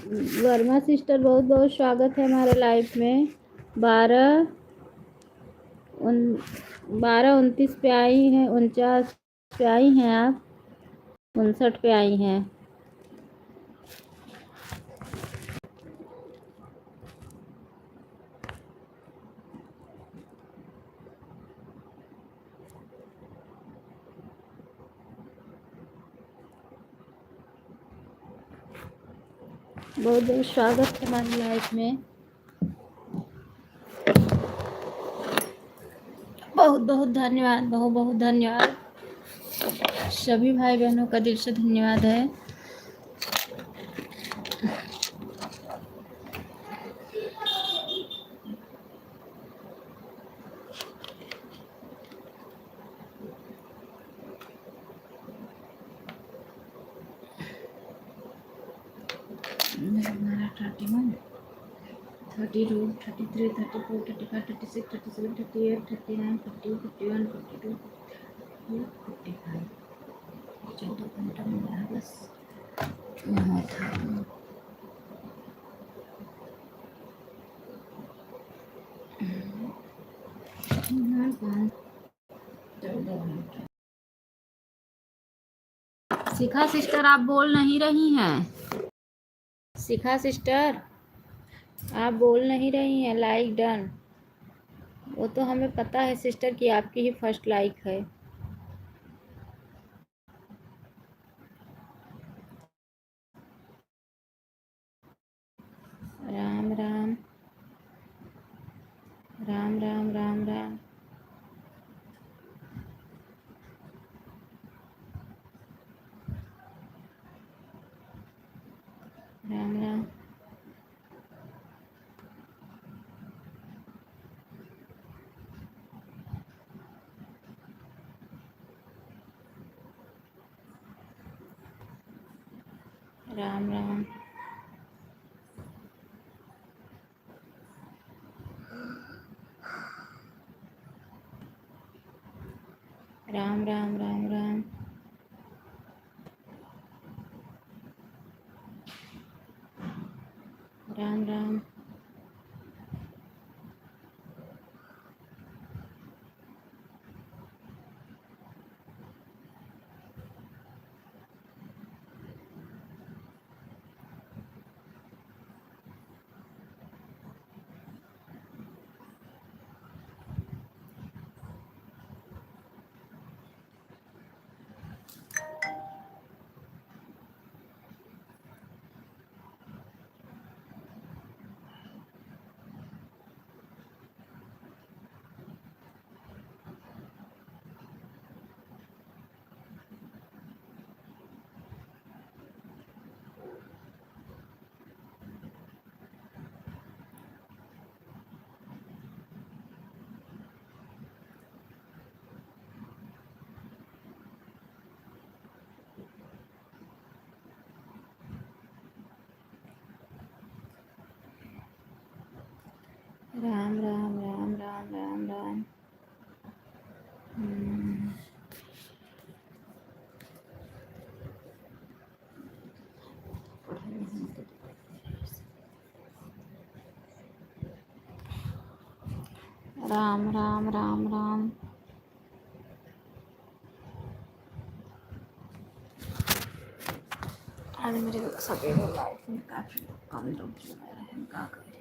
Verma sister, बहुत बहुत स्वागत है हमारे लाइफ में। 12:29 पे आई हैं, 49 पे आई हैं, आप 59 पे आई हैं। बहुत बहुत स्वागत है हमारी लाइफ में। बहुत बहुत धन्यवाद, बहुत बहुत धन्यवाद। सभी भाई बहनों का दिल से धन्यवाद है। हमारा 31, 32, 33, 34, 35, 36, 37, 38, 39, 40, 41, 42, 45। 14 घंटा मिला है बस। यहाँ था शिखा सिस्टर, आप बोल नहीं रही हैं। शिखा सिस्टर, आप बोल नहीं रही हैं। लाइक डन, वो तो हमें पता है सिस्टर कि आपकी ही फर्स्ट लाइक है। राम राम राम राम राम राम। राम राम राम राम। राम राम राम राम। राम राम। राम राम राम राम राम राम। राम राम राम राम। आज मेरे सवेरे लाइफ में काफ़ी कम लोग जो हैं, क्या करें।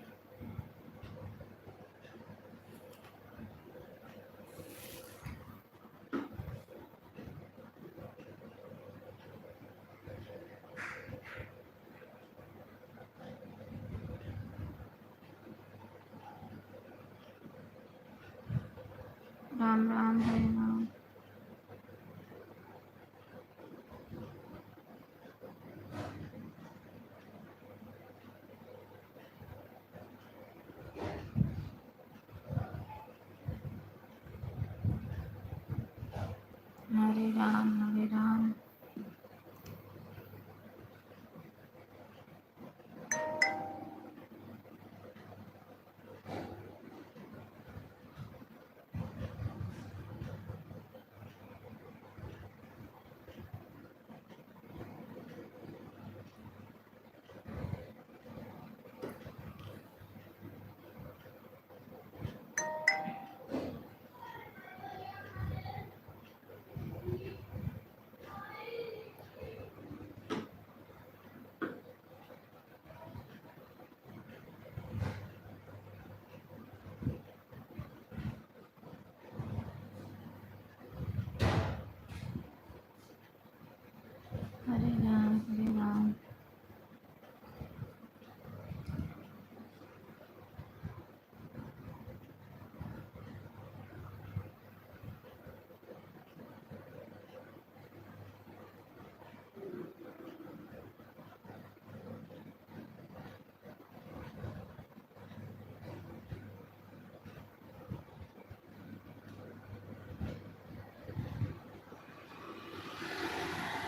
राम राम हरे राम। हरे राम हरे राम। हरे राम हरे राम।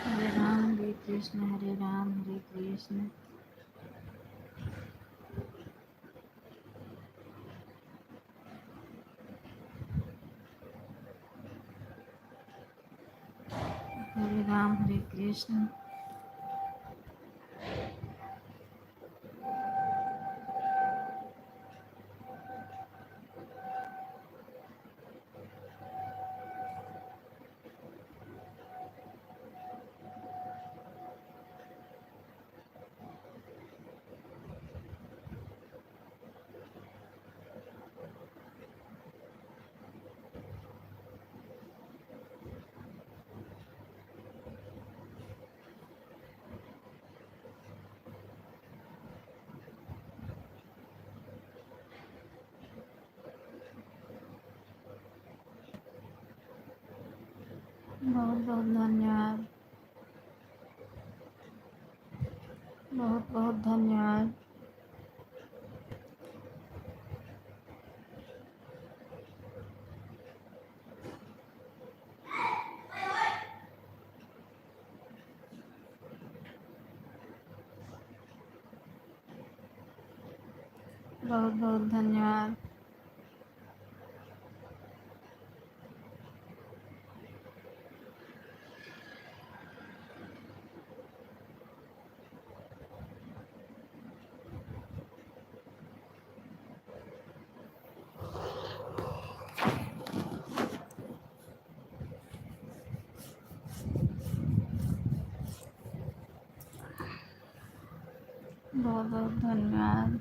हरे राम हरे कृष्ण हरे राम हरे कृष्ण। हरे राम हरे कृष्ण। बहुत बहुत धन्यवाद। बहुत बहुत धन्यवाद। बहुत बहुत धन्यवाद। बहुत बहुत धन्यवाद।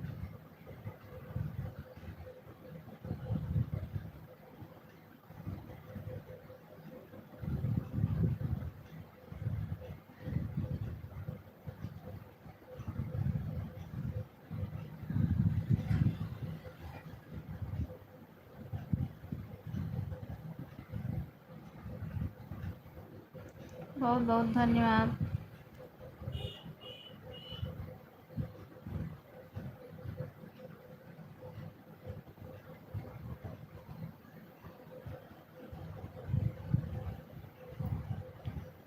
बहुत बहुत धन्यवाद।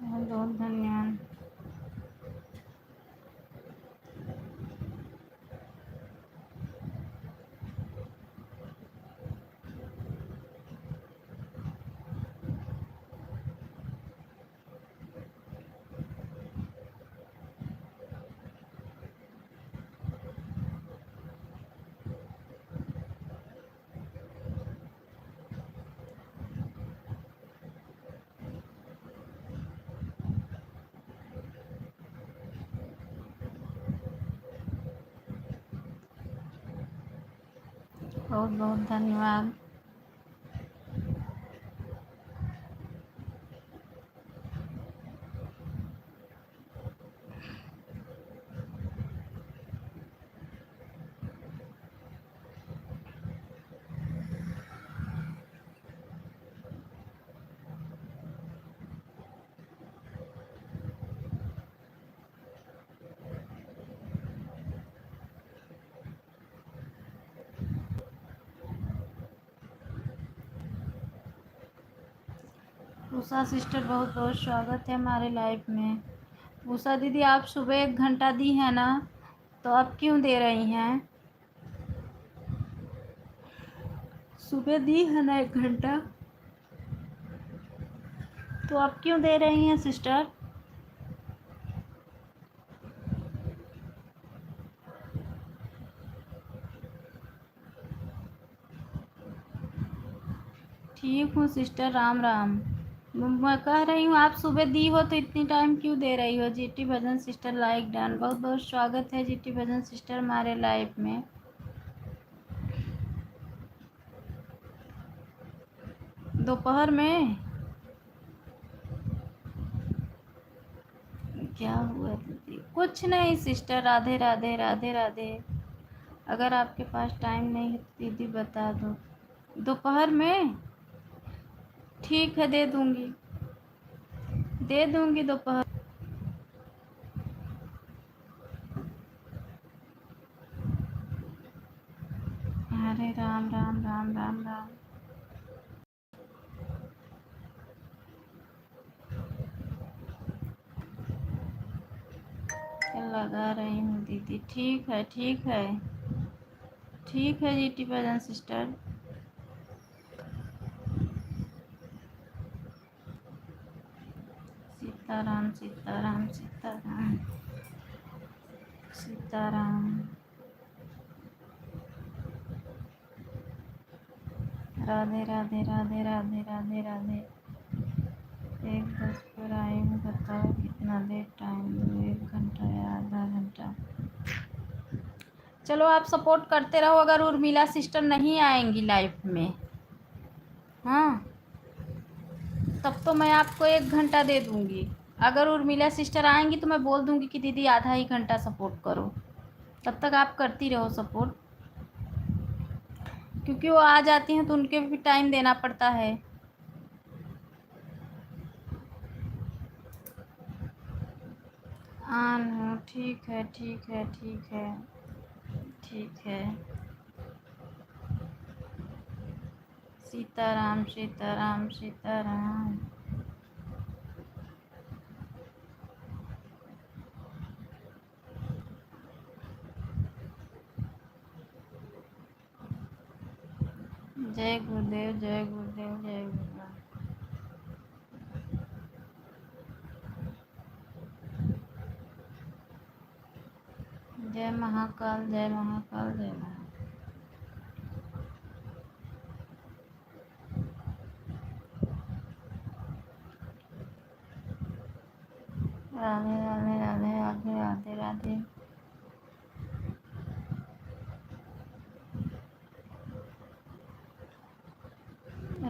बहुत बहुत धन्यवाद। बहुत बहुत धन्यवाद। उषा सिस्टर बहुत बहुत स्वागत है हमारे लाइफ में। उषा दीदी आप सुबह 1 घंटा दी है ना, तो आप क्यों दे रही हैं? सुबह दी है ना 1 घंटा, तो आप क्यों दे रही हैं सिस्टर? ठीक हूँ सिस्टर, राम राम। मैं कह रही हूँ आप सुबह दी हो तो इतनी टाइम क्यों दे रही हो? GT Bhajan sister like done. बहुत बहुत स्वागत है जीटी भजन सिस्टर हमारे लाइफ में। दोपहर में क्या हुआ दीदी? कुछ नहीं सिस्टर, राधे राधे राधे राधे। अगर आपके पास टाइम नहीं है तो दीदी बता दो। दोपहर में ठीक है, दे दूंगी, दे दूंगी दोपहर। हरे राम राम राम राम राम। लगा रही हूँ दीदी। ठीक है ठीक है ठीक है जीटी भजन सिस्टर। सीताराम सीताराम सीताराम सीताराम। राधे राधे राधे राधे राधे राधे। 1:10 पर आई हूँ, बताओ कितना देर टाइम दो? 1 घंटा या आधा घंटा? चलो आप सपोर्ट करते रहो। अगर उर्मिला सिस्टर नहीं आएंगी लाइफ में, हाँ, तब तो मैं आपको 1 घंटा दे दूंगी। अगर उर्मिला सिस्टर आएंगी तो मैं बोल दूंगी कि दीदी आधा ही घंटा सपोर्ट करो। तब तक आप करती रहो सपोर्ट, क्योंकि वो आ जाती हैं तो उनके भी टाइम देना पड़ता है। ऑन हूँ, ठीक है ठीक है ठीक है ठीक है। सीताराम सीताराम सीताराम। जय गुरुदेव जय गुरुदेव जय गुरुदेव। जय महाकाल जय महाकाल जय महाकाल। राधे राधे राधे राधे राधे राधे।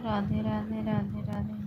राधे राधे राधे राधे।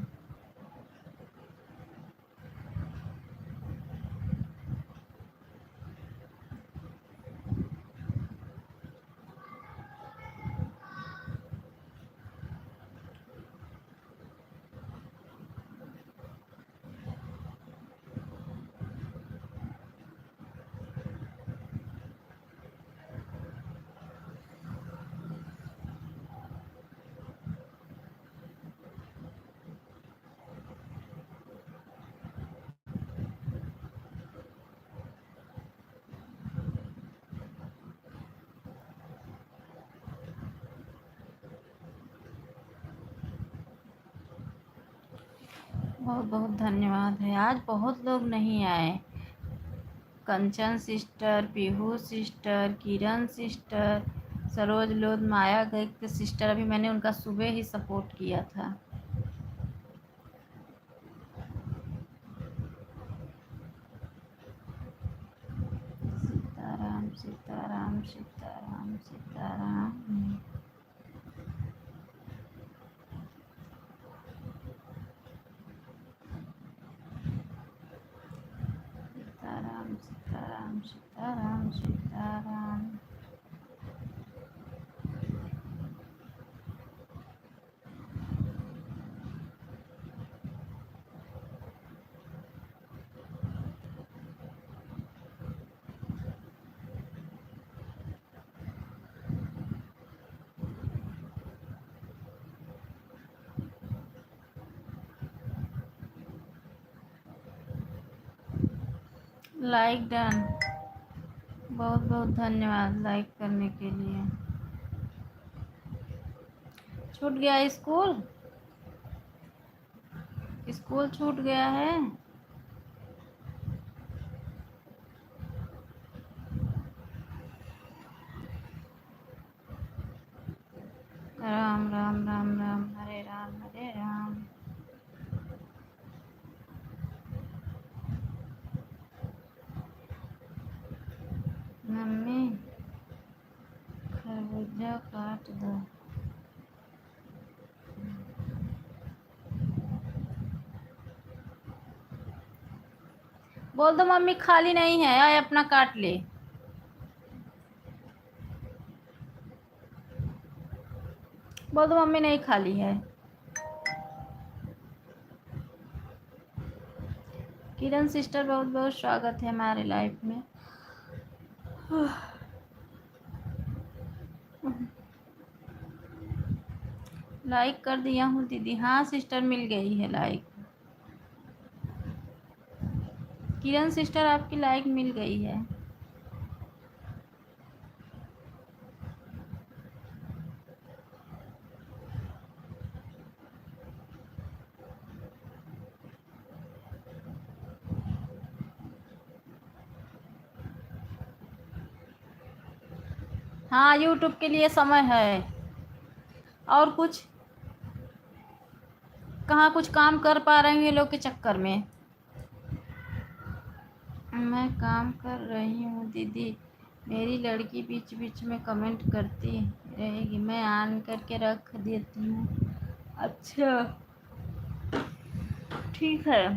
बहुत बहुत धन्यवाद है। आज बहुत लोग नहीं आए। कंचन सिस्टर, पीहू सिस्टर, किरण सिस्टर, सरोज लोध, माया गई सिस्टर, अभी मैंने उनका सुबह ही सपोर्ट किया था। सीताराम सीताराम सीताराम सीताराम। सीताराम सीताराम सीताराम सीताराम। Like done. बहुत बहुत धन्यवाद लाइक करने के लिए। छूट गया स्कूल? स्कूल छूट गया है? राम राम राम राम हरे राम हरे राम। मम्मी खरबूजा काट दो। बोल दो मम्मी खाली नहीं है, आए अपना काट ले। बोल दो मम्मी नहीं खाली है। किरण सिस्टर बहुत बहुत स्वागत है हमारे लाइफ में। लाइक कर दिया हूँ दीदी। हाँ सिस्टर मिल गई है लाइक। किरण सिस्टर आपकी लाइक मिल गई है। हाँ यूट्यूब के लिए समय है। और कुछ कहाँ कुछ काम कर पा रही हूँ ये लोग के चक्कर में। मैं काम कर रही हूँ दीदी, मेरी लड़की बीच बीच में कमेंट करती रहेगी, मैं ऑन करके रख देती हूँ। अच्छा ठीक है।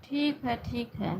ठीक है ठीक है।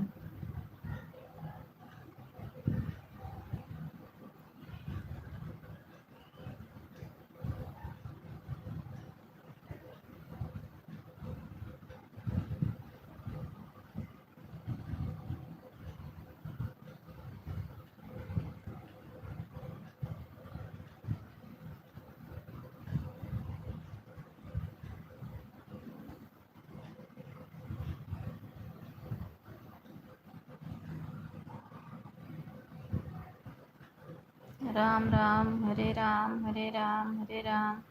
राम राम हरे राम हरे राम हरे राम।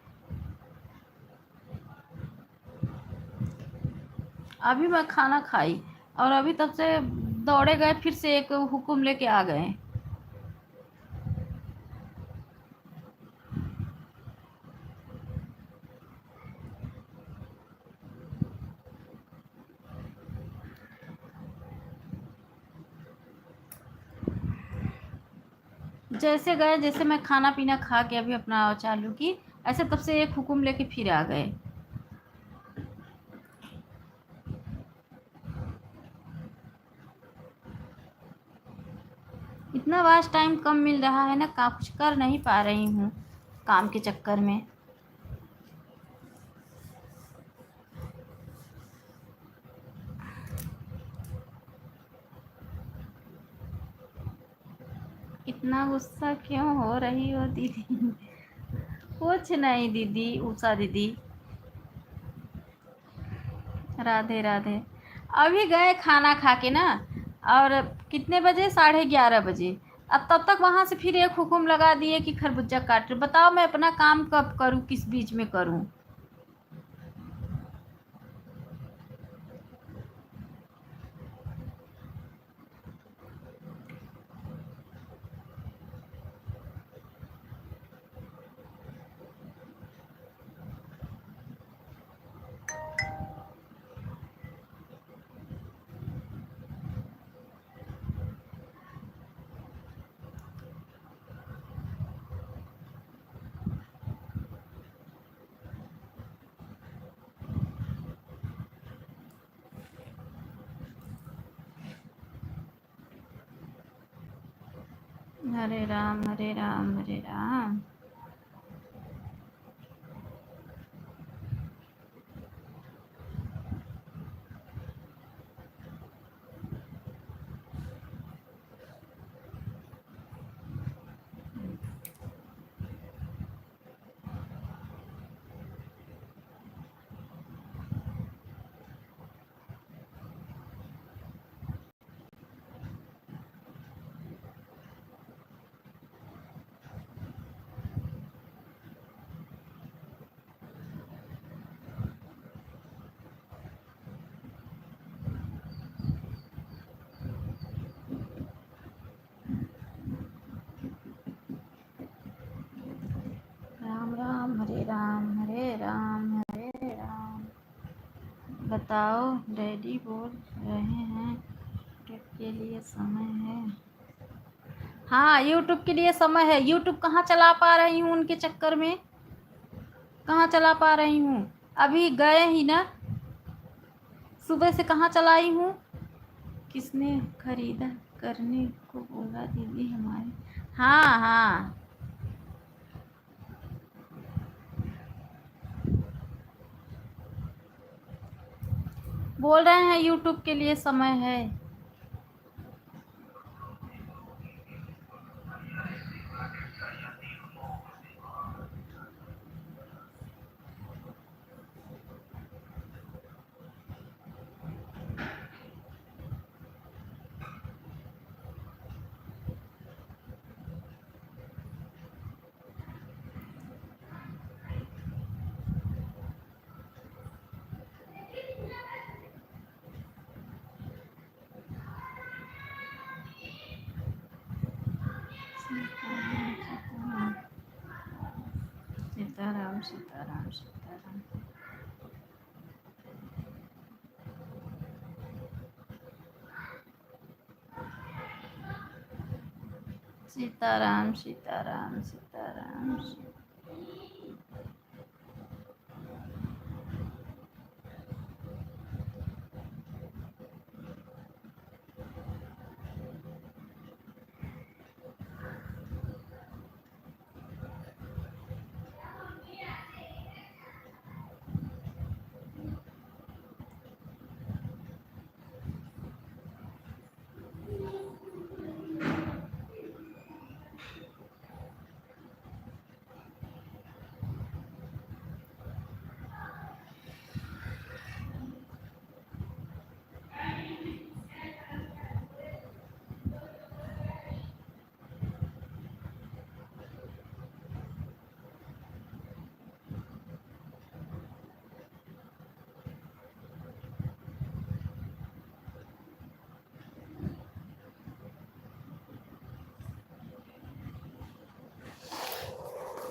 अभी मैं खाना खाई और अभी तब से दौड़े गए, फिर से एक हुक्म लेके आ गए। जैसे गए, जैसे मैं खाना पीना खा के अभी अपना चालू की, ऐसे तब से एक हुक्म लेके फिर आ गए। इतना वास्ट टाइम कम मिल रहा है ना, कुछ कर नहीं पा रही हूँ काम के चक्कर में। इतना गुस्सा क्यों हो रही हो दीदी? कुछ नहीं दीदी, उषा दीदी। राधे राधे। अभी गए खाना खा के ना, और कितने बजे, 11:30 बजे। अब तब तक वहाँ से फिर एक हुक्म लगा दिए कि खरबूजा काट। बताओ मैं अपना काम कब करूँ, किस बीच में करूँ? हरे राम हरे राम हरे राम। राम राम हरे राम हरे राम हरे राम। बताओ डैडी बोल रहे हैं यूट्यूब के लिए समय है। हाँ यूट्यूब के लिए समय है। यूट्यूब कहाँ चला पा रही हूँ उनके चक्कर में। कहाँ चला पा रही हूँ, अभी गए ही ना, सुबह से कहाँ चलाई हूँ। किसने खरीदा करने को बोला दीदी हमारे। हाँ हाँ, बोल रहे हैं यूट्यूब के लिए समय है। सीताराम सीताराम सीताराम सीताराम सीताराम सीताराम।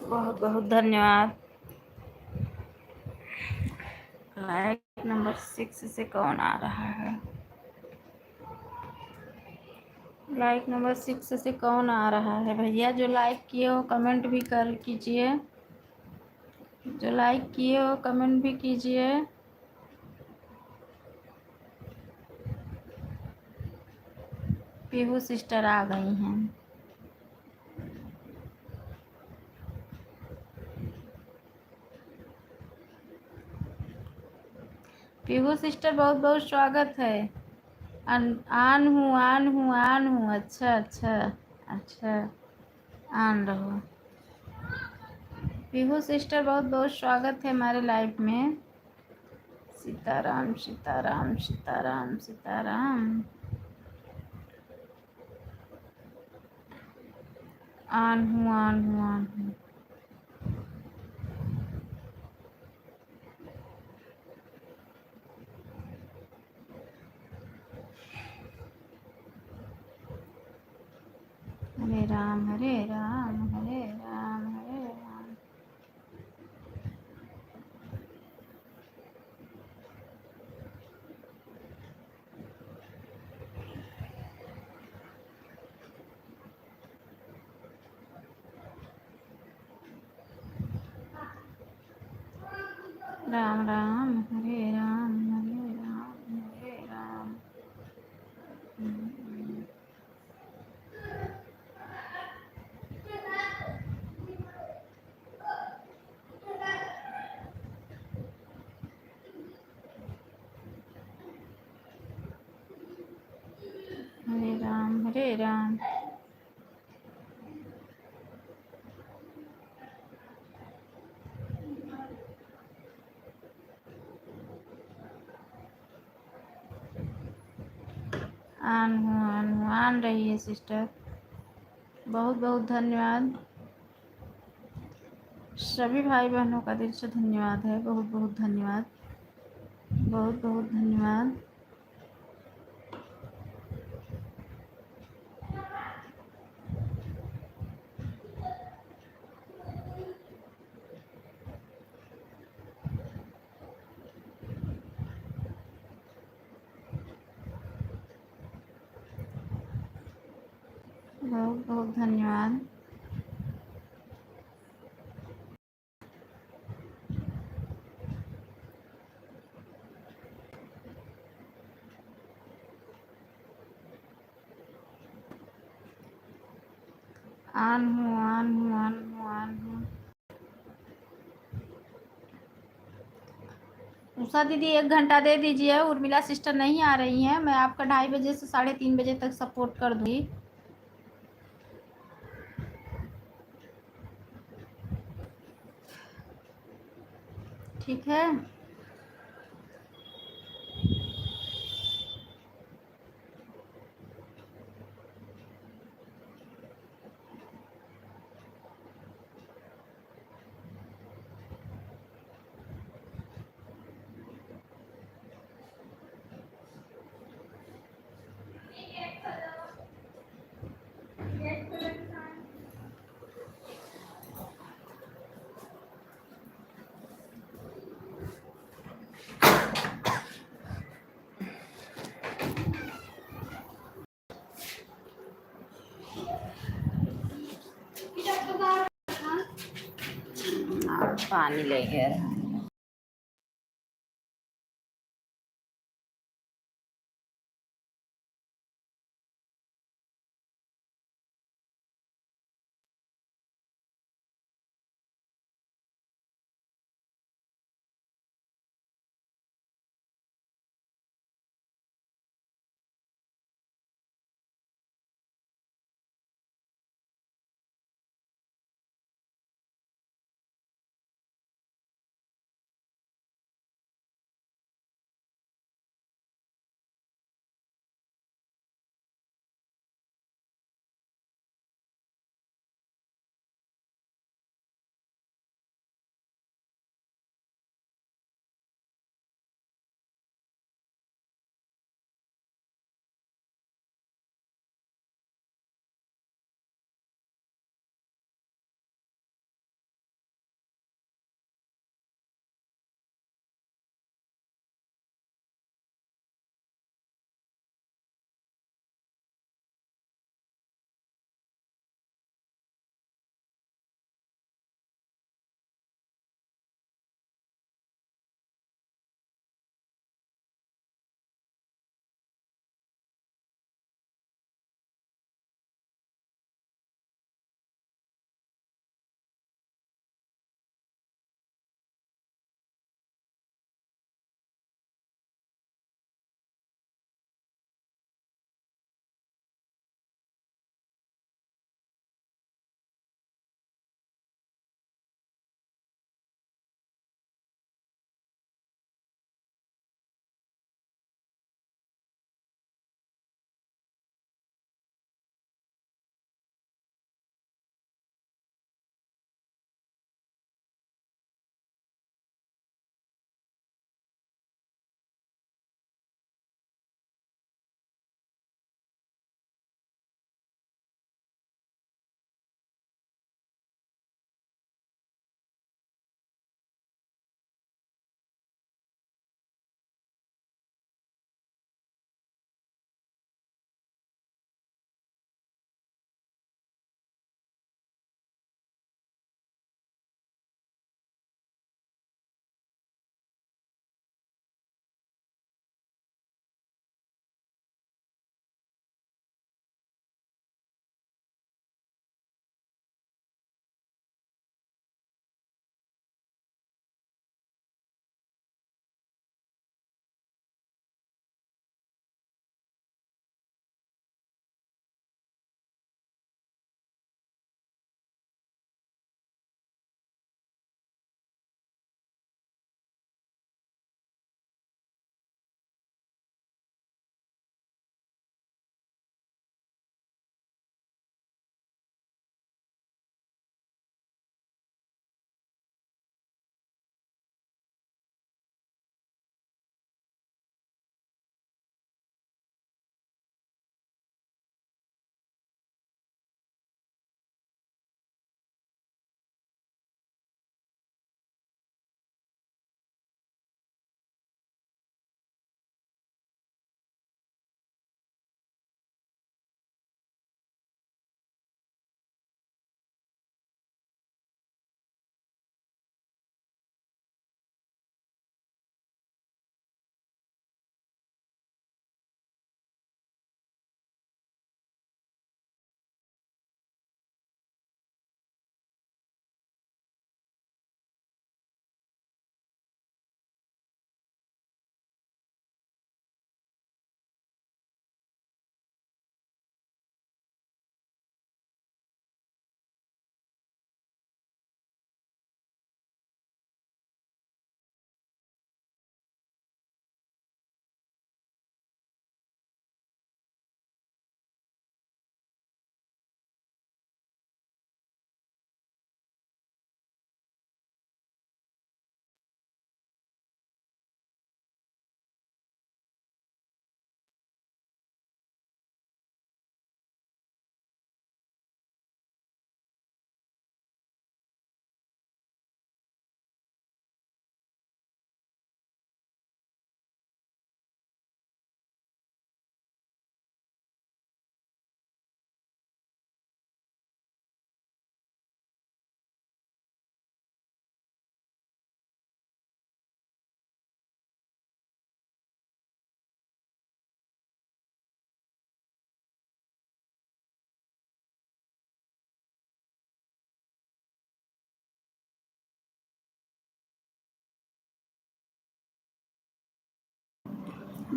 बहुत बहुत धन्यवाद। लाइक नंबर 6 से कौन आ रहा है? लाइक नंबर 6 से कौन आ रहा है भैया? जो लाइक किए हो कमेंट भी कर कीजिए, जो लाइक किए हो कमेंट भी कीजिए। पीहू सिस्टर आ गई हैं। पीहू सिस्टर बहुत बहुत स्वागत है। आन हूँ आन हूँ आन हूँ। अच्छा अच्छा अच्छा, आन रहो। पीहू सिस्टर बहुत बहुत स्वागत है हमारे लाइव में। सीताराम सीताराम सीताराम सीताराम। आन हूँ आन हूँ आन हूँ। हरे राम हरे राम हरे राम हरे राम। राम राम हरे राम हरे राम हरे राम। हरे राम हरे राम। आन हूँ आन हूँ। आन रही है सिस्टर। बहुत बहुत धन्यवाद। सभी भाई बहनों का दिल से धन्यवाद है। बहुत बहुत धन्यवाद, बहुत बहुत धन्यवाद। बहुत बहुत धन्यवाद। ऑन हूँ ऑन हूँ ऑन हूँ ऑन हूँ। उषा दीदी 1 घंटा दे दीजिए, उर्मिला सिस्टर नहीं आ रही हैं, मैं आपका 2:30 बजे से 3:30 बजे तक सपोर्ट कर दूँगी। ठीक है। पानी ले गया।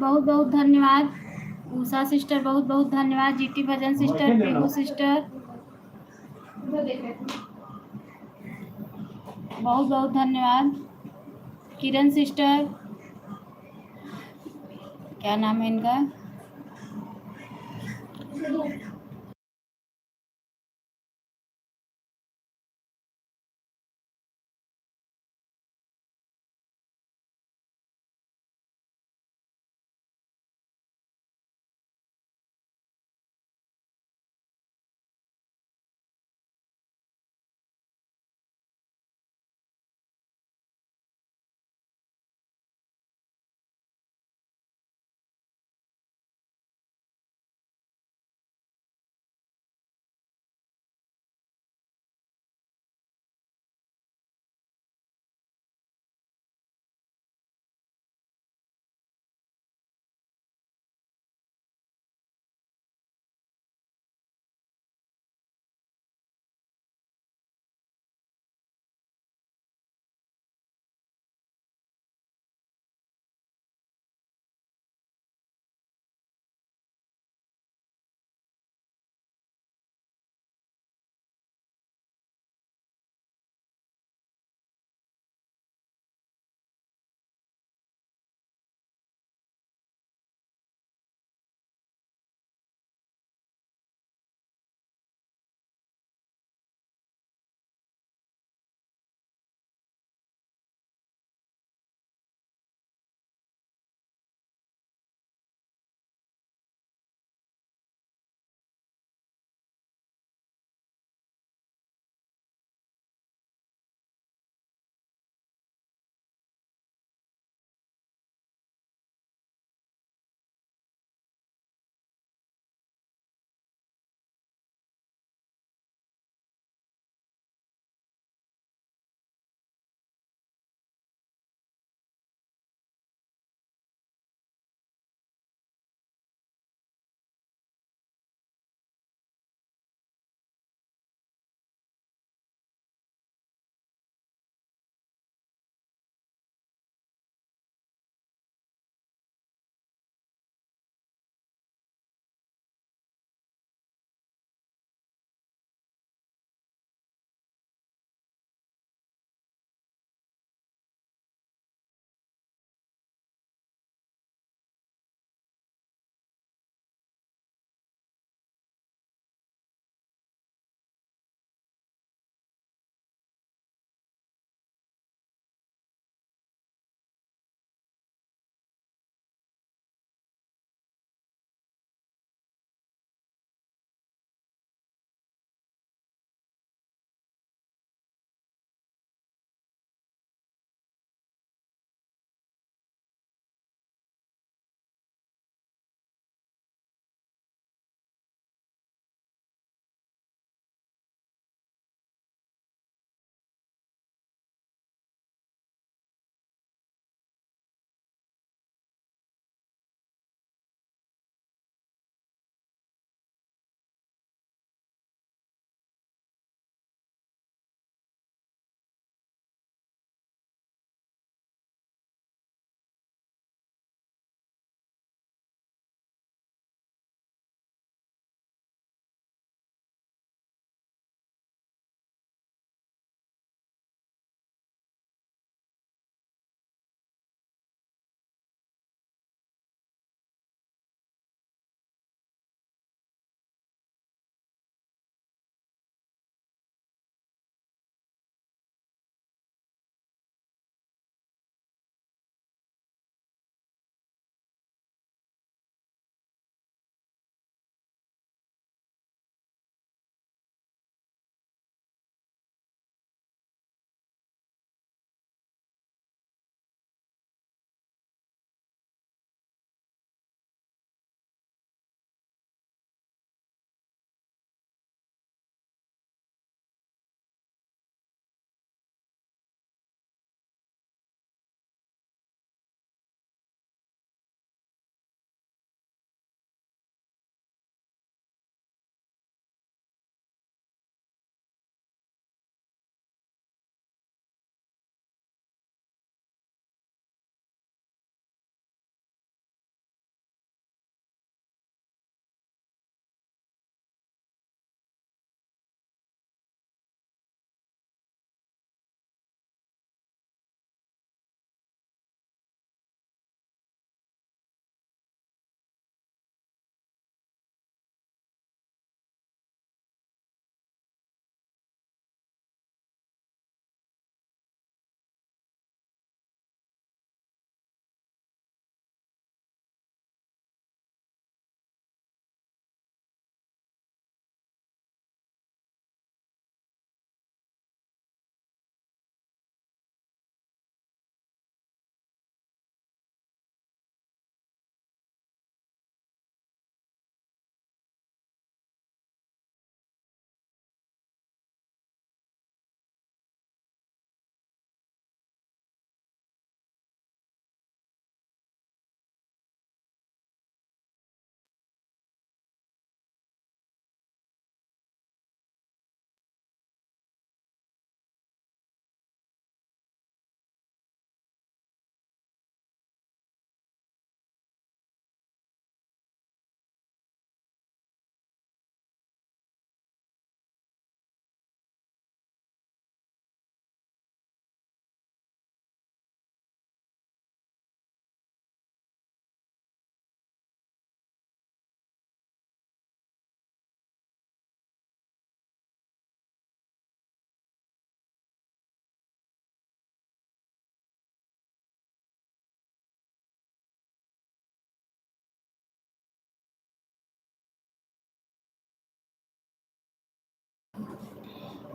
बहुत बहुत धन्यवाद उषा सिस्टर, बहुत बहुत धन्यवाद GT Bhajan sister, Pihu sister, बहुत बहुत धन्यवाद किरण सिस्टर, क्या नाम है इनका?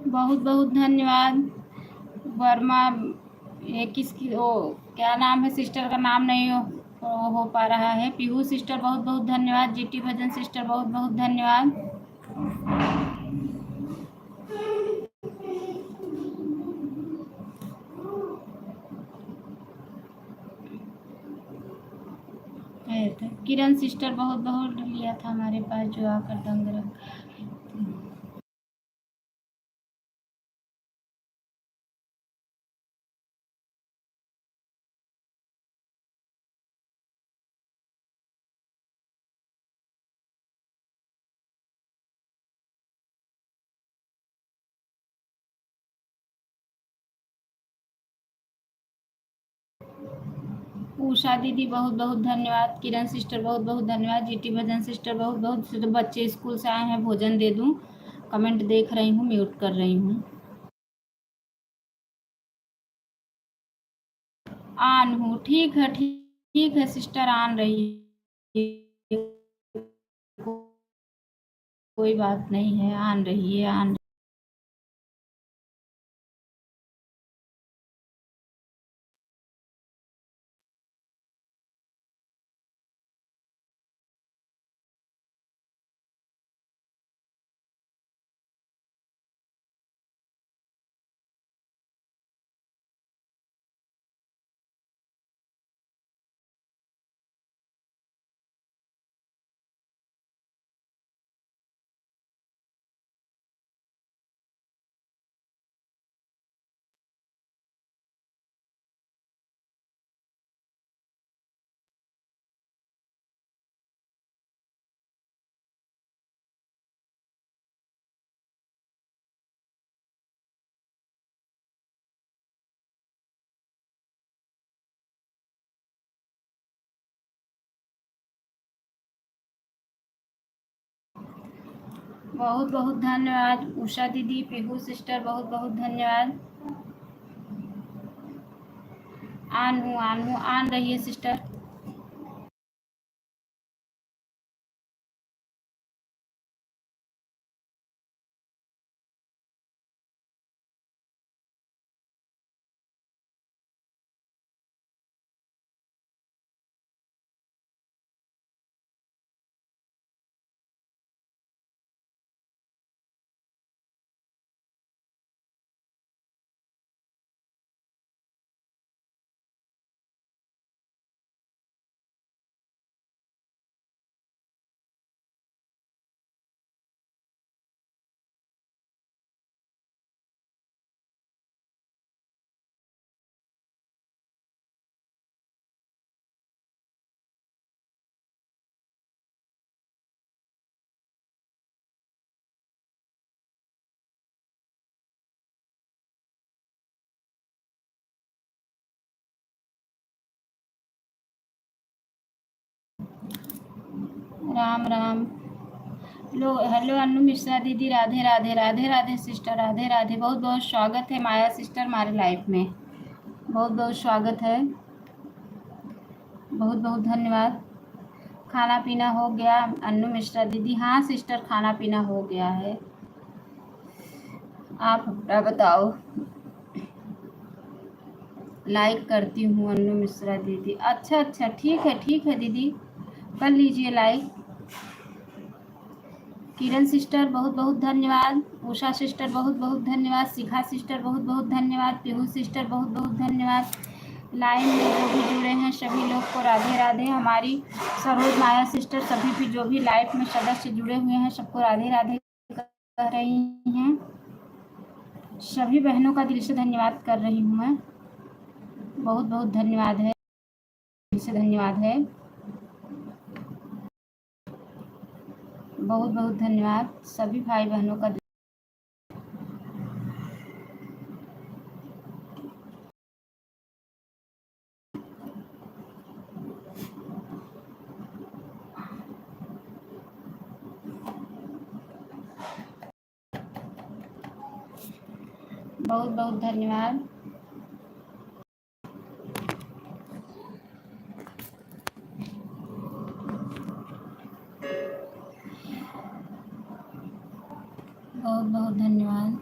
बहुत बहुत धन्यवाद। वर्मा, ये किसकी, ओ क्या नाम है, सिस्टर का नाम नहीं हो पा रहा है। पीहू सिस्टर बहुत बहुत धन्यवाद। जीटी भजन सिस्टर बहुत बहुत धन्यवाद। किरण सिस्टर बहुत बहुत लिया था हमारे पास, जो आकर दंग रख। उषा दीदी बहुत बहुत धन्यवाद। किरण सिस्टर बहुत बहुत धन्यवाद। जीटी भजन सिस्टर बहुत बहुत। तो बच्चे स्कूल से आए हैं, भोजन दे दूं। कमेंट देख रही हूँ, म्यूट कर रही हूँ। आन हूँ, ठीक है ठीक है सिस्टर, आन रही है, कोई बात नहीं है, आन रही है, आन। बहुत बहुत धन्यवाद उषा दीदी, पीहू सिस्टर बहुत बहुत धन्यवाद। आन हूँ, आन हूँ, आन रही है सिस्टर। राम राम। लो, हेलो अन्नू मिश्रा दीदी, राधे राधे, राधे राधे सिस्टर, राधे राधे। बहुत बहुत स्वागत है माया सिस्टर हमारे लाइफ में, बहुत बहुत स्वागत है, बहुत बहुत धन्यवाद। खाना पीना हो गया अन्नू मिश्रा दीदी? हाँ सिस्टर, खाना पीना हो गया है। आप अपना बताओ। लाइक करती हूँ अन्नू मिश्रा दीदी। अच्छा अच्छा, ठीक है दीदी, कर लीजिए लाइक। किरण सिस्टर बहुत बहुत धन्यवाद। उषा सिस्टर बहुत बहुत धन्यवाद। शिखा सिस्टर बहुत बहुत धन्यवाद। पीहू सिस्टर बहुत बहुत धन्यवाद। लाइन में जो भी जुड़े हैं सभी लोग को राधे राधे। हमारी सरोज माया सिस्टर, सभी भी जो भी लाइफ में सदस्य जुड़े हुए हैं सबको राधे राधे कह रही हैं। सभी बहनों का दिल से धन्यवाद कर रही हूँ मैं, बहुत बहुत धन्यवाद है, दिल से धन्यवाद है, बहुत बहुत धन्यवाद सभी भाई बहनों का। बहुत बहुत धन्यवाद। बहुत बहुत धन्यवाद।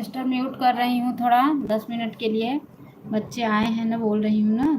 सिस्टर म्यूट कर रही हूँ थोड़ा 10 मिनट के लिए, बच्चे आए हैं ना, बोल रही हूँ ना।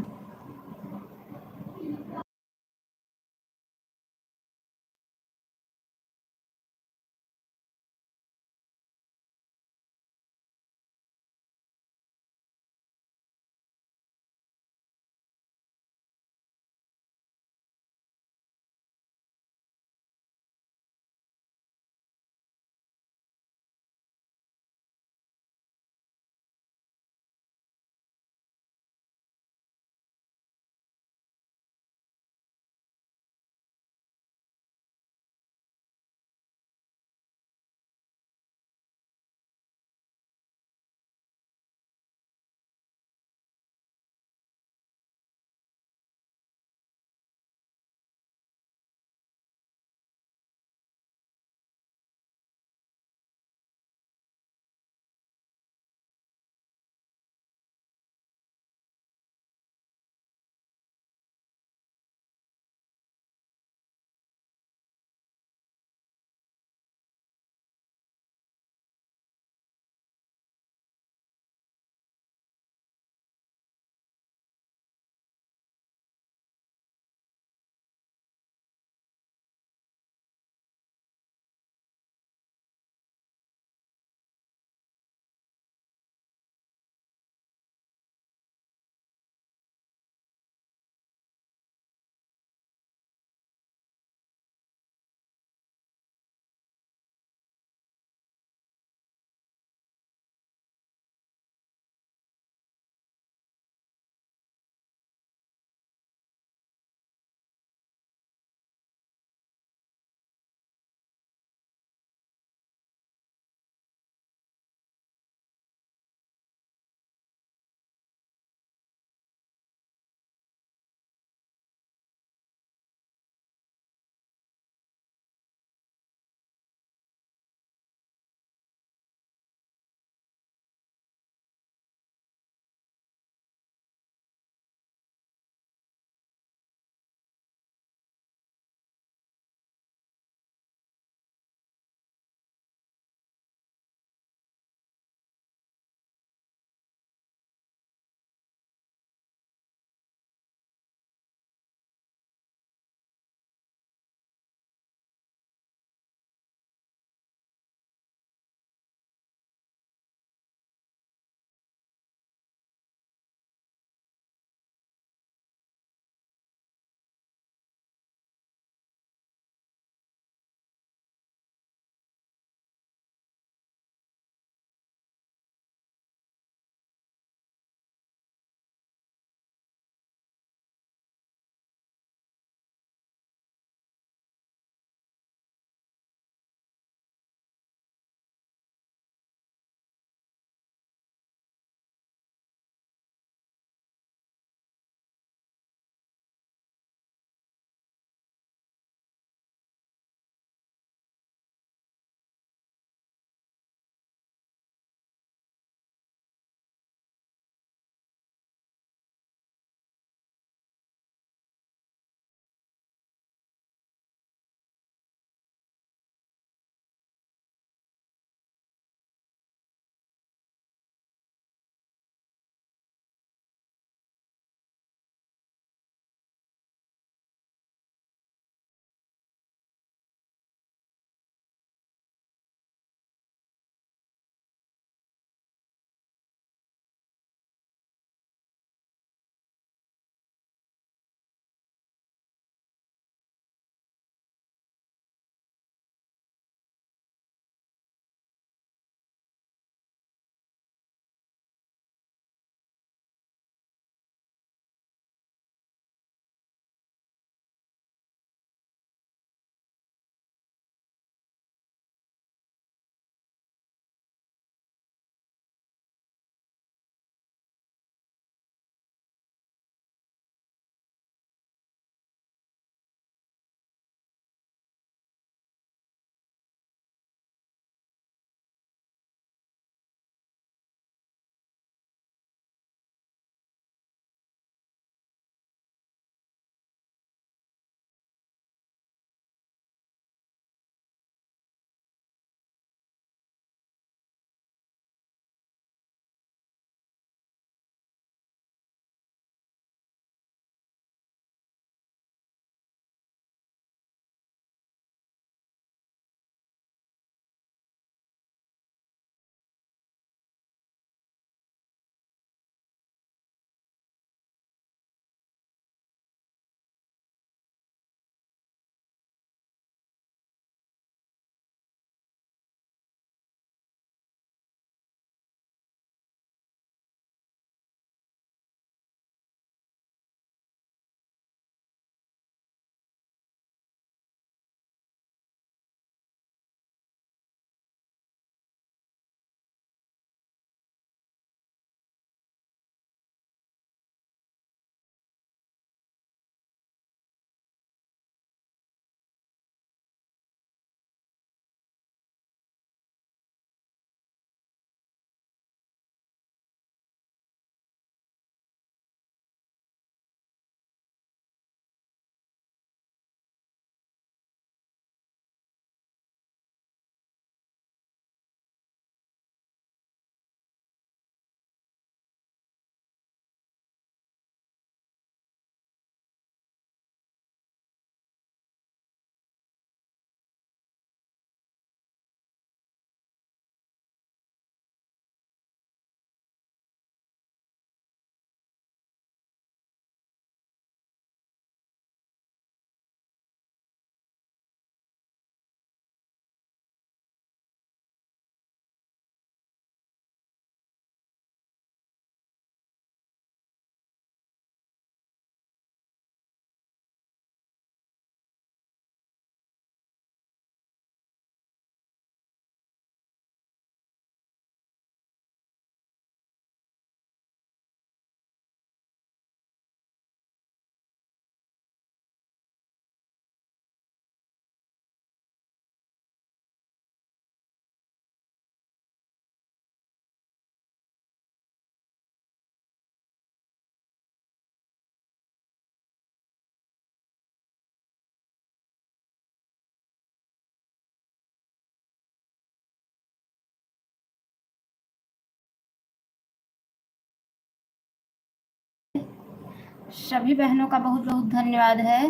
सभी बहनों का बहुत बहुत धन्यवाद है,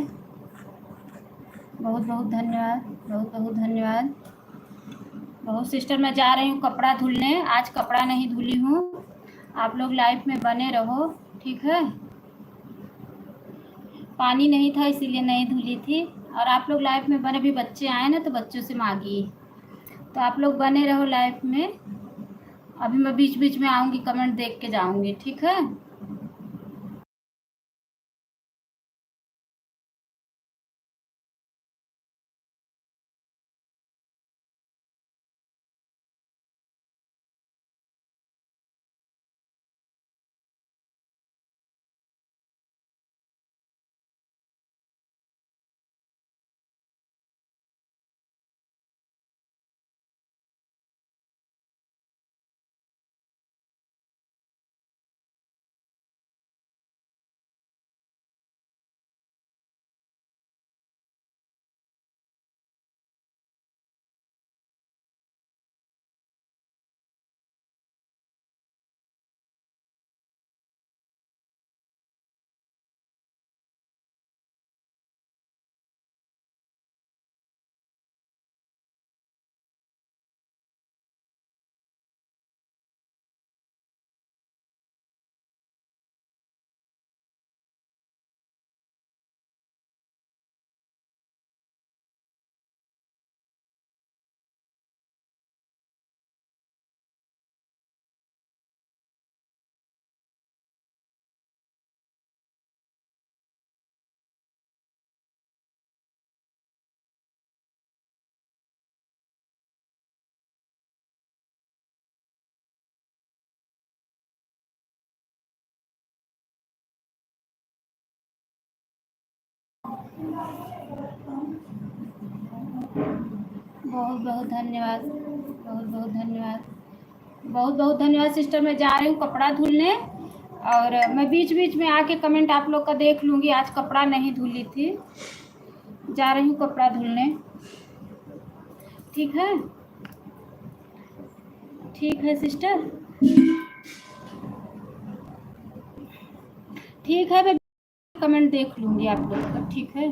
बहुत बहुत धन्यवाद, बहुत बहुत धन्यवाद। बहुत सिस्टर, मैं जा रही हूँ कपड़ा धुलने, आज कपड़ा नहीं धुली हूँ। आप लोग लाइव में बने रहो, ठीक है। पानी नहीं था इसीलिए नहीं धुली थी। और आप लोग लाइव में बने, भी बच्चे आए ना तो बच्चों से मांगी, तो आप लोग बने रहो लाइव में। अभी मैं बीच बीच में आऊँगी, कमेंट देख के जाऊँगी, ठीक है। बहुत बहुत धन्यवाद, बहुत बहुत धन्यवाद, बहुत बहुत धन्यवाद सिस्टर। मैं जा रही हूँ कपड़ा धुलने, और मैं बीच बीच में आके कमेंट आप लोग का देख लूँगी। आज कपड़ा नहीं धुली थी, जा रही हूँ कपड़ा धुलने, ठीक है। ठीक है सिस्टर, ठीक है, मैं कमेंट देख लूँगी आप लोग का, ठीक है।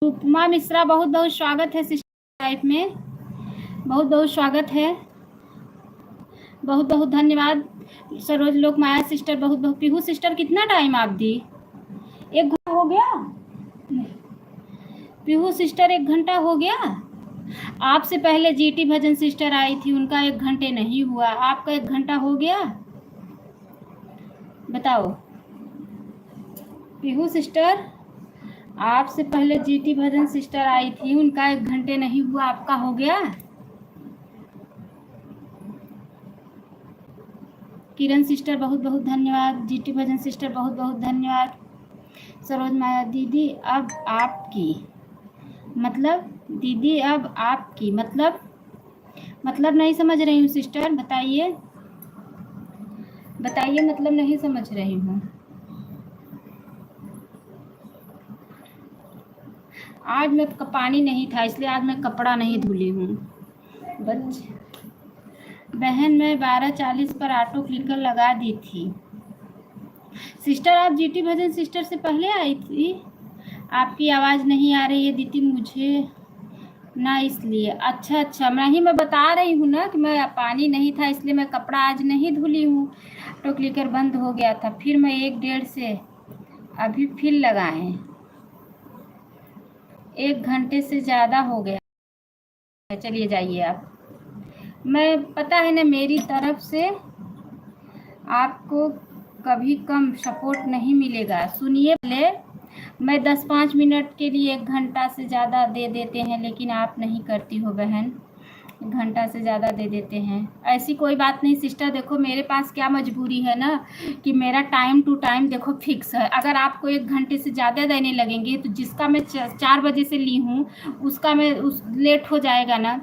उपमा मिश्रा, बहुत बहुत स्वागत है सिस्टर लाइफ में, बहुत बहुत स्वागत है, बहुत बहुत धन्यवाद। सरोज लोक माया सिस्टर बहुत बहुत। पीहू सिस्टर कितना टाइम आप दी? 1 घंटा हो गया? पीहू सिस्टर 1 घंटा हो गया? आपसे पहले जीटी भजन सिस्टर आई थी, उनका 1 घंटे नहीं हुआ, आपका 1 घंटा हो गया? बताओ पीहू सिस्टर, आपसे पहले जीटी भजन सिस्टर आई थी, उनका 1 घंटे नहीं हुआ, आपका हो गया? किरण सिस्टर बहुत बहुत धन्यवाद। जीटी भजन सिस्टर बहुत बहुत धन्यवाद। सरोज माया दीदी अब आपकी मतलब, दीदी अब आपकी मतलब नहीं समझ रही हूँ सिस्टर, बताइए बताइए, मतलब नहीं समझ रही हूँ। आज मैं पानी नहीं था इसलिए आज मैं कपड़ा नहीं धुली हूँ। बहन मैं 12:40 पर ऑटो क्लिकर लगा दी थी। सिस्टर आप जीटी भजन सिस्टर से पहले आई थी? आपकी आवाज़ नहीं आ रही है दीदी मुझे ना, इसलिए। अच्छा मैं बता रही हूँ ना कि मैं पानी नहीं था इसलिए मैं कपड़ा आज नहीं धुली हूँ, ऑटो क्लिकर बंद हो गया था, फिर मैं 1 से अभी फिर लगाए, 1 घंटे से ज़्यादा हो गया। चलिए जाइए आप। मैं पता है ना, मेरी तरफ से आपको कभी कम सपोर्ट नहीं मिलेगा। सुनिए, पहले मैं 10-5 मिनट के लिए 1 घंटा से ज़्यादा दे देते हैं, लेकिन आप नहीं करती हो बहन, 1 घंटा से ज़्यादा दे देते हैं। ऐसी कोई बात नहीं सिस्टर, देखो मेरे पास क्या मजबूरी है ना कि मेरा टाइम टू टाइम देखो फिक्स है। अगर आपको 1 घंटे से ज़्यादा देने लगेंगे तो जिसका मैं 4 बजे से ली हूँ उसका मैं लेट हो जाएगा ना।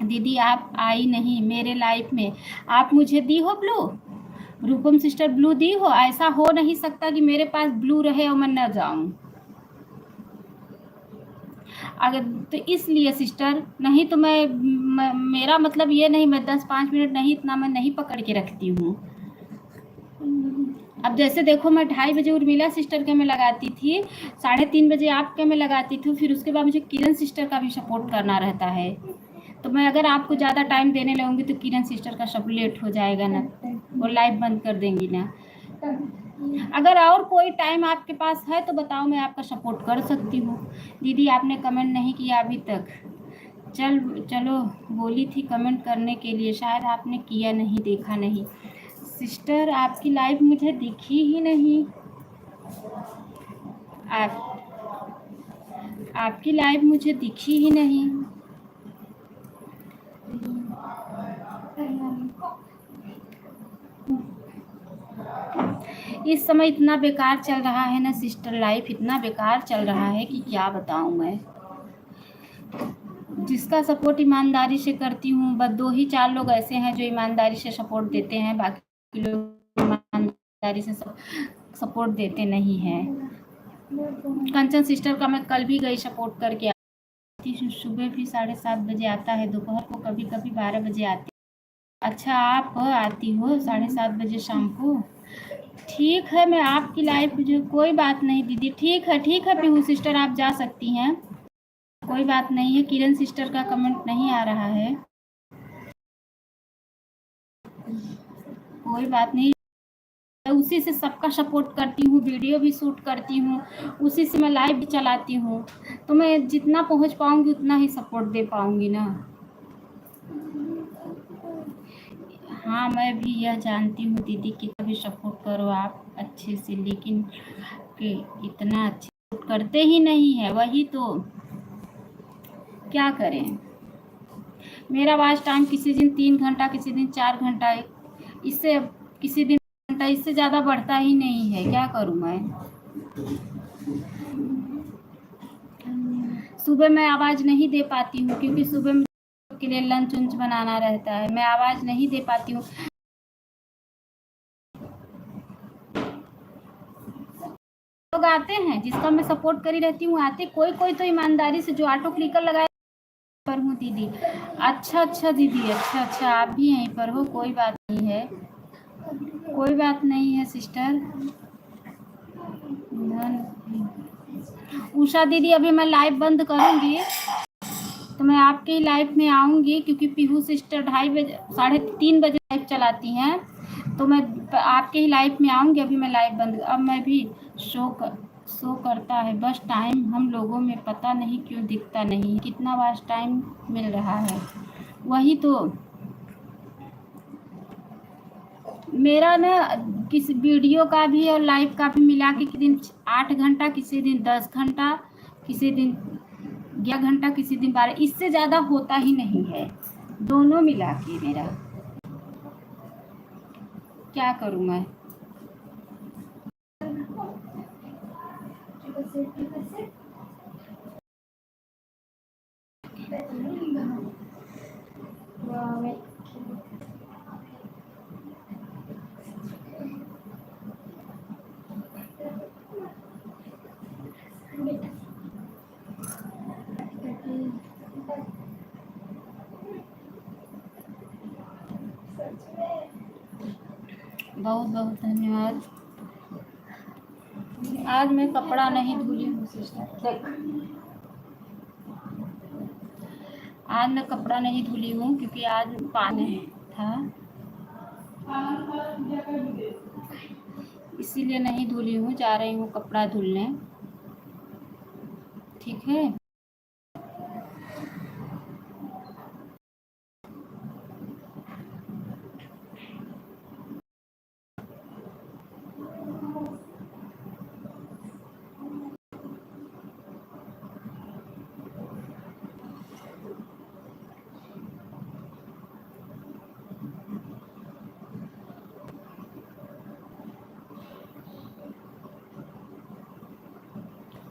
दीदी आप आई नहीं मेरे लाइफ में, आप मुझे दी हो ब्लू, रूपम सिस्टर ब्लू दी हो? ऐसा हो नहीं सकता कि मेरे पास ब्लू रहे और मैं न जाऊं। अगर तो इसलिए सिस्टर, नहीं तो मेरा मतलब ये नहीं, मैं 10-5 मिनट नहीं, इतना मैं नहीं पकड़ के रखती हूँ। अब जैसे देखो मैं 2:30 बजे उर्मिला सिस्टर के में लगाती थी, 3:30 बजे आपके में लगाती थी, फिर उसके बाद मुझे किरण सिस्टर का भी सपोर्ट करना रहता है। तो मैं अगर आपको ज़्यादा टाइम देने लगूंगी तो किरण सिस्टर का सब लेट हो जाएगा ना, वो लाइव बंद कर देंगी ना। अगर और कोई टाइम आपके पास है तो बताओ, मैं आपका सपोर्ट कर सकती हूँ। दीदी आपने कमेंट नहीं किया अभी तक। चलो बोली थी कमेंट करने के लिए, शायद आपने किया नहीं, देखा नहीं। सिस्टर आपकी लाइव मुझे दिखी ही नहीं, आपकी लाइव मुझे दिखी ही नहीं। इस समय इतना बेकार चल रहा है ना सिस्टर, लाइफ इतना बेकार चल रहा है कि क्या बताऊं मैं। जिसका सपोर्ट ईमानदारी से करती हूँ, बस 2-4 लोग ऐसे हैं जो ईमानदारी से सपोर्ट देते हैं, बाकी लोग ईमानदारी से सपोर्ट देते नहीं हैं। कंचन सिस्टर का मैं कल भी गई सपोर्ट करके आती हूँ। सुबह भी 7:30 बजे आता है, दोपहर को कभी कभी 12 बजे आती। अच्छा आप आती हो 7:30 बजे शाम को? ठीक है, मैं आपकी लाइफ जो, कोई बात नहीं दीदी, ठीक है पीहू सिस्टर आप जा सकती हैं, कोई बात नहीं है। किरण सिस्टर का कमेंट नहीं आ रहा है, कोई बात नहीं। उसी से सबका सपोर्ट करती हूँ, वीडियो भी शूट करती हूँ, उसी से मैं लाइव भी चलाती हूँ, तो मैं जितना पहुँच पाऊँगी उतना ही सपोर्ट दे पाऊँगी ना। हाँ मैं भी यह जानती हूँ दीदी कि कभी सपोर्ट करो आप अच्छे से, लेकिन कि इतना अच्छे सपोर्ट करते ही नहीं है, वही तो क्या करें। मेरा वॉच टाइम किसी दिन 3 घंटा, किसी दिन 4 घंटा, इससे किसी दिन घंटा, इससे ज़्यादा बढ़ता ही नहीं है, क्या करूँ मैं। सुबह मैं आवाज़ नहीं दे पाती हूँ क्योंकि सुबह के लिए लंच उंच बनाना रहता है, मैं आवाज़ नहीं दे पाती हूँ। लोग आते हैं जिसका मैं सपोर्ट करी रहती हूँ, आते कोई तो ईमानदारी से, जो ऑटो क्लिकर लगाए पर हूँ दीदी। अच्छा दीदी, अच्छा आप भी यहीं पर हो, कोई बात नहीं है, कोई बात नहीं है सिस्टर। उषा दीदी अभी मैं लाइव बंद करूंगी तो मैं आपके लाइव में आऊंगी, क्योंकि पीहू सिस्टर 2:30 बजे 3:30 बजे लाइव चलाती हैं, तो मैं आपके ही लाइव में आऊंगी। अभी मैं लाइव बंद, अब मैं भी शो करता है, बस टाइम हम लोगों में पता नहीं क्यों दिखता नहीं, कितना बस टाइम मिल रहा है। वही तो मेरा ना किसी वीडियो का भी और लाइव का भी मिला के, किसी दिन 8 घंटा, किसी दिन 10 घंटा, किसी दिन 11 घंटा, किसी दिन 12, इससे ज़्यादा होता ही नहीं है, दोनों मिला के मेरा। क्या करूँ मैं? बहुत बहुत धन्यवाद। आज मैं कपड़ा नहीं धुली हूँ सिस्टर, आज मैं कपड़ा नहीं धुली हूँ क्योंकि आज पानी था, इसीलिए नहीं धुली हूँ। जा रही हूँ कपड़ा धुलने, ठीक है।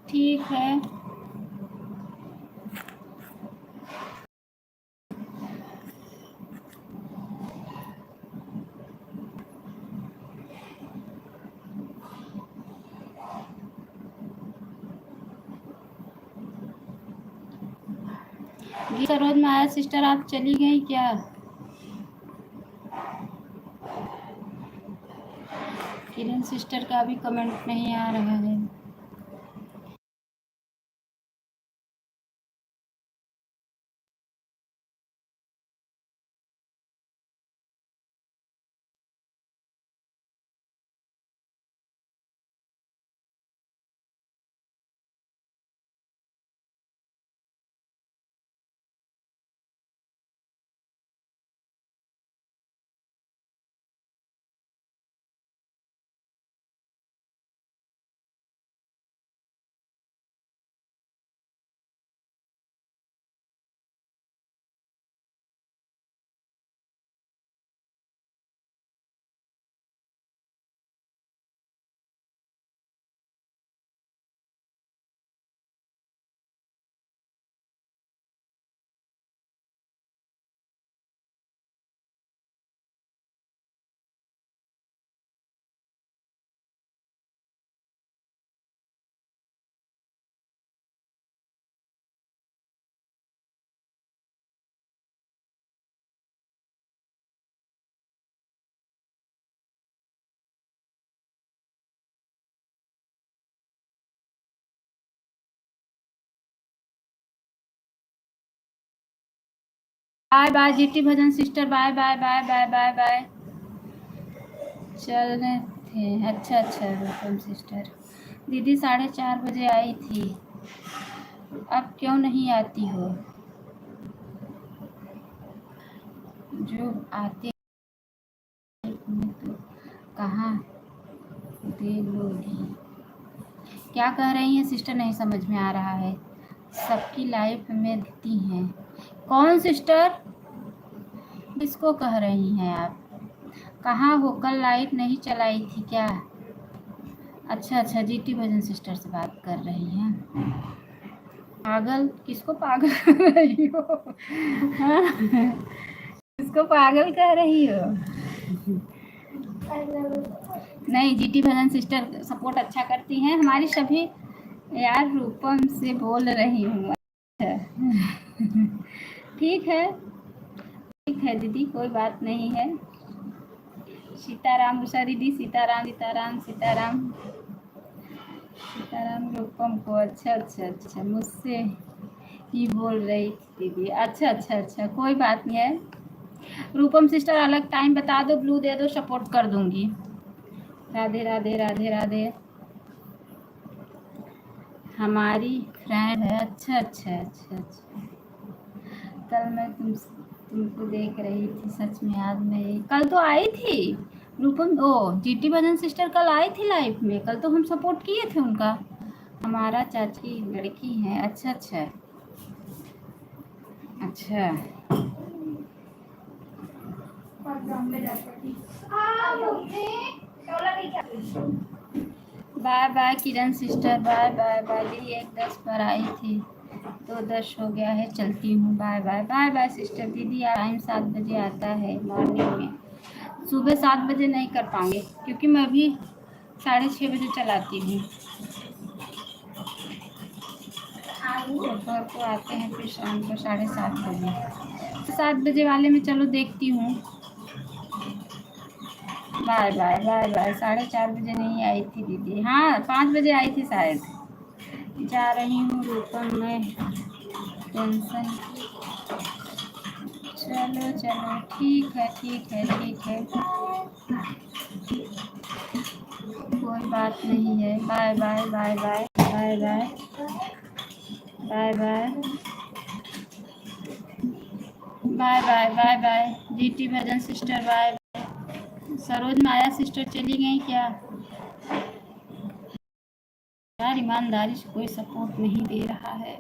ठीक है, सरोज माया सिस्टर आप चली गई क्या? किरण सिस्टर का भी कमेंट नहीं आ रहा है। Bye bye GT Bhajan sister, bye bye bye bye bye bye. चल रहे थे, अच्छा अच्छा रूपम सिस्टर। दीदी 4:30 बजे आई थी, अब क्यों नहीं आती हो? जो आते तो कहाँ दे लोगी? क्या कह रही हैं सिस्टर, नहीं समझ में आ रहा है। सबकी लाइफ में दिखती हैं। कौन सिस्टर, किसको कह रही हैं आप? कहाँ हो? कल लाइट नहीं चलाई थी क्या? अच्छा अच्छा, जीटी भजन सिस्टर से बात कर रही हैं। पागल किसको पागल कह रही हो? हाँ? किसको पागल कह रही हो? नहीं, जीटी भजन सिस्टर सपोर्ट अच्छा करती हैं हमारी सभी। यार रूपम से बोल रही हूँ। अच्छा ठीक है, ठीक है दीदी, कोई बात नहीं है। सीताराम उषा दीदी, सीताराम सीताराम सीताराम। सीताराम रूपम को, अच्छा अच्छा अच्छा, मुझसे ही बोल रही थी दीदी। अच्छा अच्छा अच्छा, कोई बात नहीं है। रूपम सिस्टर अलग टाइम बता दो, ब्लू दे दो, सपोर्ट कर दूंगी। राधे राधे राधे राधे। हमारी फ्रेंड है, अच्छा अच्छा अच्छा अच्छा। कल मैं तुमको देख रही थी, सच में याद नहीं। कल तो आई थी रूपम, ओ जीटी भजन सिस्टर कल आई थी लाइफ में, कल तो हम सपोर्ट किए थे उनका। हमारा चाची लड़की है, अच्छा अच्छा अच्छा। बाय बाय किरण सिस्टर, बाय बाय बाय। दीदी 1:10 पर आई थी तो 10 हो गया है, चलती हूँ, bye bye bye bye sister. दीदी टाइम 7 बजे आता है मॉर्निंग में, सुबह 7 बजे नहीं कर पाऊँगी क्योंकि मैं अभी 6:30 बजे चलाती हूँ। दोपहर को आते हैं फिर शाम को 7:30 बजे, तो 7 बजे वाले में चलो देखती हूँ। Bye bye bye bye. 4:30 बजे नहीं आई थी दीदी, हाँ 5 बजे आई थी शायद। जा रही हूँ रूपम में, टेंशन। चलो चलो ठीक है ठीक है ठीक है, कोई बात नहीं है। Bye bye bye bye bye bye bye bye bye bye bye bye. GT Bhajan sister bye. Saroj Maya sister चली गई क्या यार? ईमानदारी से कोई सपोर्ट नहीं दे रहा है।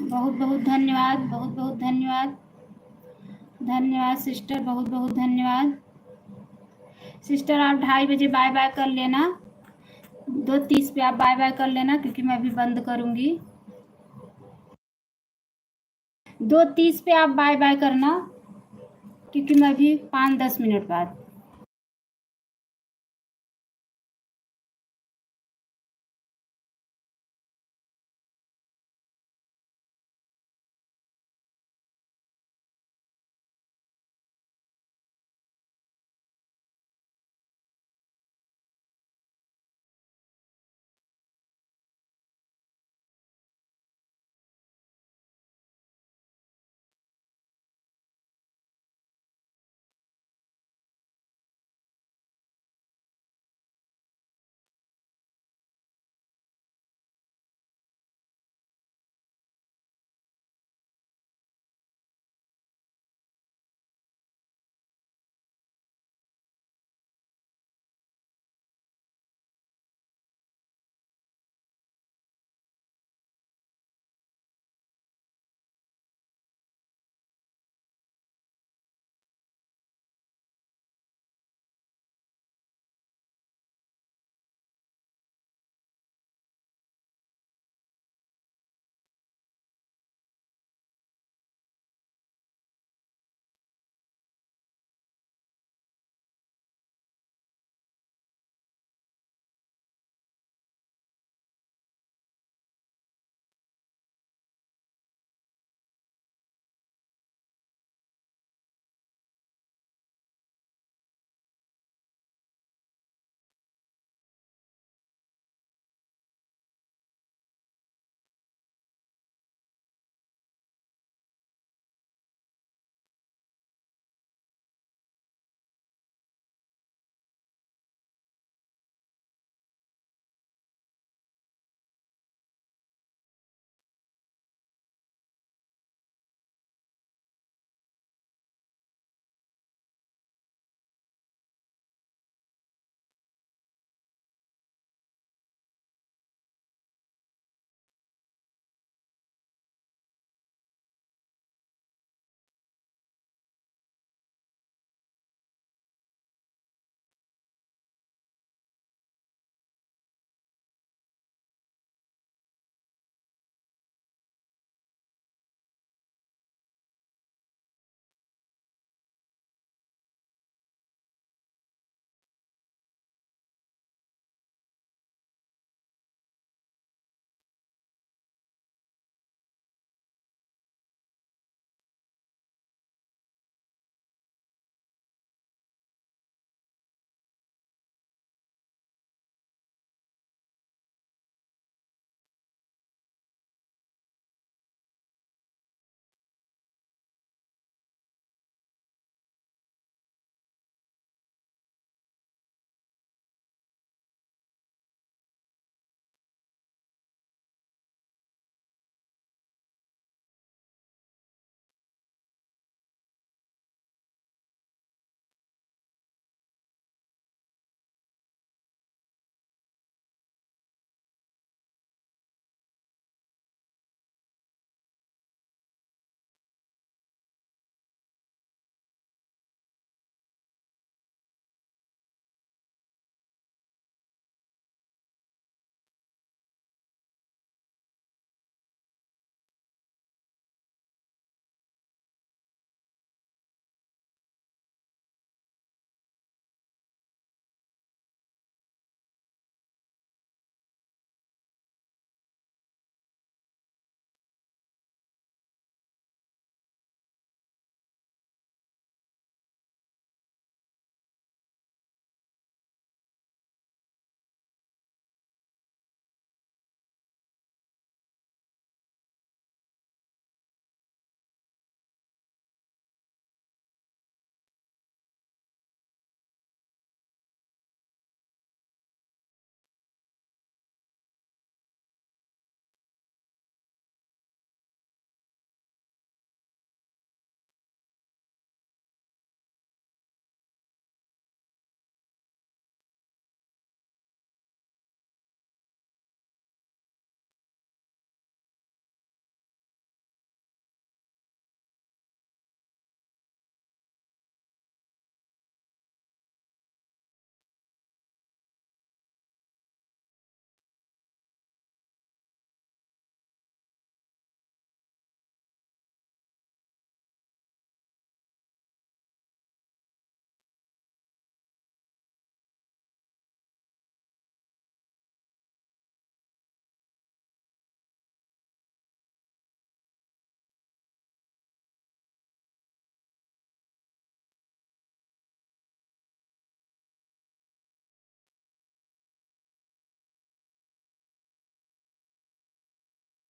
बहुत बहुत धन्यवाद, बहुत बहुत धन्यवाद। धन्यवाद सिस्टर, बहुत बहुत धन्यवाद। सिस्टर आप 2:30 बजे बाय बाय कर लेना, 2:30 पे आप बाय बाय कर लेना, क्योंकि मैं अभी बंद करूंगी। 2:30 पे आप बाय बाय करना, क्योंकि मैं अभी 5-10 मिनट बाद